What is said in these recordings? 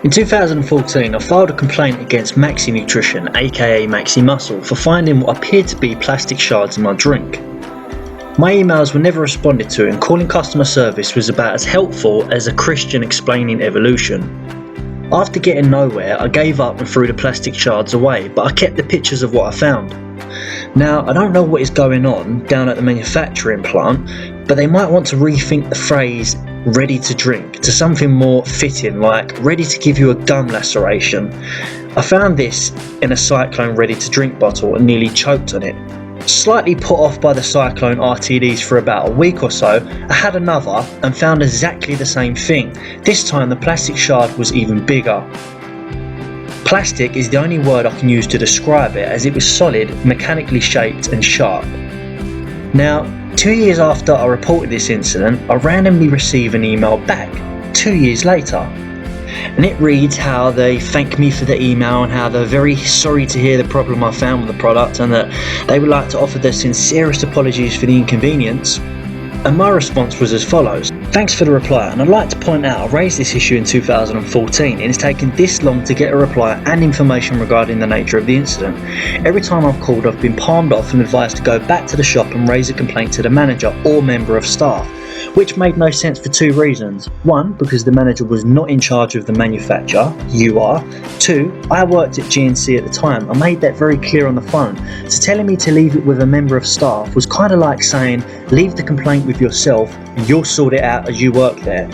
In 2014, I filed a complaint against Maxi-nutrition, aka Maxi Muscle, for finding what appeared to be plastic shards in my drink. My emails were never responded to, and calling customer service was about as helpful as a Christian explaining evolution. After getting nowhere, I gave up and threw the plastic shards away, but I kept the pictures of what I found. Now, I don't know what is going on down at the manufacturing plant, but they might want to rethink the phrase ready to drink to something more fitting, like ready to give you a gum laceration. I found this in a Cyclone ready to drink bottle and nearly choked on it. Slightly put off by the Cyclone RTDs for about a week or so, I had another and found exactly the same thing. This time the plastic shard was even bigger. Plastic is the only word I can use to describe it, as it was solid, mechanically shaped and sharp. Now, 2 years after I reported this incident, I randomly receive an email back 2 years later. And it reads how they thank me for the email and how they're very sorry to hear the problem I found with the product and that they would like to offer their sincerest apologies for the inconvenience. And my response was as follows: thanks for the reply, and I'd like to point out I raised this issue in 2014 and it's taken this long to get a reply and information regarding the nature of the incident. Every time I've called, I've been palmed off and advised to go back to the shop and raise a complaint to the manager or member of staff, which made no sense for two reasons. One, because the manager was not in charge of the manufacturer, you are. Two, I worked at GNC at the time. I made that very clear on the phone. So telling me to leave it with a member of staff was kind of like saying, leave the complaint with yourself and you'll sort it out as you work there.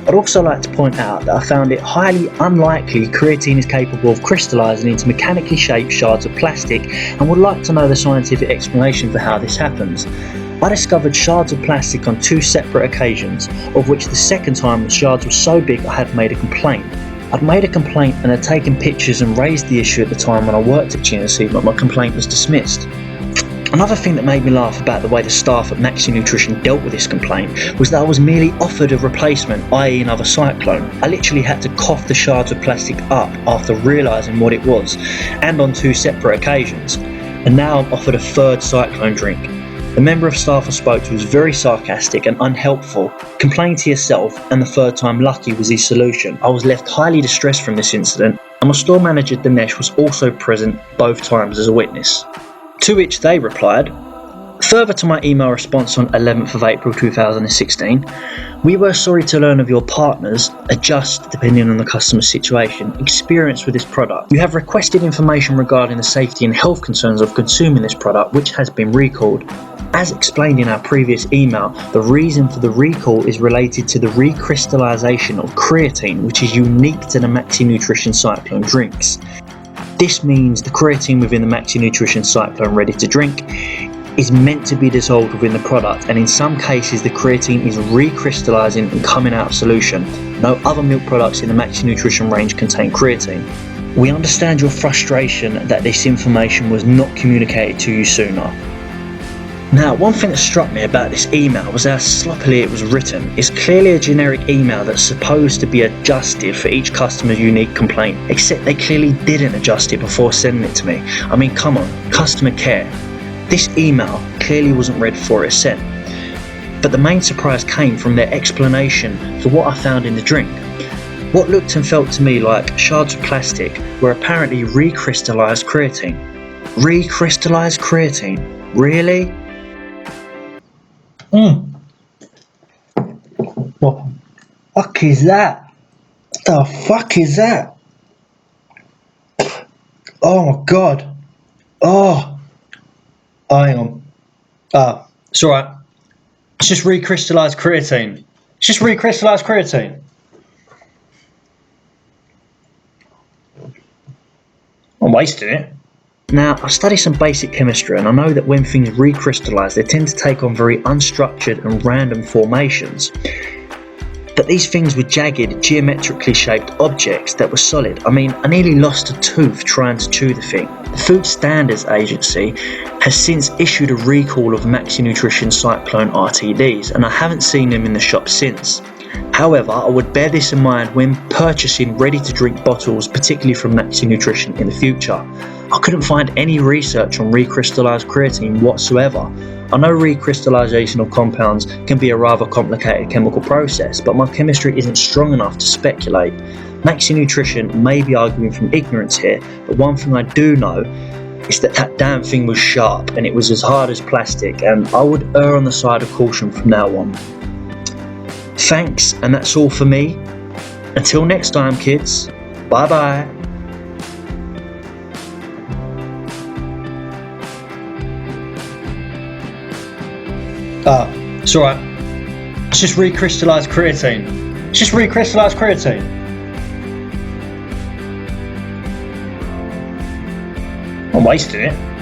I'd also like to point out that I found it highly unlikely creatine is capable of crystallising into mechanically shaped shards of plastic, and would like to know the scientific explanation for how this happens. I discovered shards of plastic on 2 separate occasions, of which the second time the shards were so big I had made a complaint. I'd made a complaint and had taken pictures and raised the issue at the time when I worked at GNC, but my complaint was dismissed. Another thing that made me laugh about the way the staff at Maxi-nutrition dealt with this complaint was that I was merely offered a replacement, i.e. another Cyclone. I literally had to cough the shards of plastic up after realising what it was, and on 2 separate occasions. And now I'm offered a third Cyclone drink. The member of staff I spoke to was very sarcastic and unhelpful. Complain to yourself, and the third time lucky was his solution. I was left highly distressed from this incident, and my store manager Dinesh was also present both times as a witness. To which they replied, further to my email response on 11th of April 2016, we were sorry to learn of your partners, adjust depending on the customer's situation, experience with this product. You have requested information regarding the safety and health concerns of consuming this product, which has been recalled. As explained in our previous email, the reason for the recall is related to the recrystallization of creatine, which is unique to the Maxi-nutrition Cyclone drinks. This means the creatine within the Maxi-nutrition Cyclone ready to drink is meant to be dissolved within the product, and in some cases the creatine is recrystallizing and coming out of solution. No other milk products in the Maxi-nutrition range contain creatine. We understand your frustration that this information was not communicated to you sooner. Now, one thing that struck me about this email was how sloppily it was written. It's clearly a generic email that's supposed to be adjusted for each customer's unique complaint, except they clearly didn't adjust it before sending it to me. I mean, come on, customer care. This email clearly wasn't read before it was sent. But the main surprise came from their explanation for what I found in the drink. What looked and felt to me like shards of plastic were apparently recrystallized creatine. Recrystallized creatine? Really? What the fuck is that? What the fuck is that? Oh my god. Oh, hang on. It's alright. It's just recrystallized creatine. It's just recrystallized creatine. I'm wasting it. Now, I studied some basic chemistry and I know that when things recrystallise, they tend to take on very unstructured and random formations. But these things were jagged, geometrically shaped objects that were solid. I mean, I nearly lost a tooth trying to chew the thing. The Food Standards Agency has since issued a recall of Maxi-nutrition Cyclone RTDs, and I haven't seen them in the shop since. However, I would bear this in mind when purchasing ready-to-drink bottles, particularly from Maxi-nutrition in the future. I couldn't find any research on recrystallized creatine whatsoever. I know recrystallization of compounds can be a rather complicated chemical process, but my chemistry isn't strong enough to speculate. Maxi-nutrition may be arguing from ignorance here, but one thing I do know is that that damn thing was sharp and it was as hard as plastic, and I would err on the side of caution from now on. Thanks, and that's all for me. Until next time, kids. Bye bye. It's alright. It's just recrystallised creatine. It's just recrystallised creatine. I'm wasting it.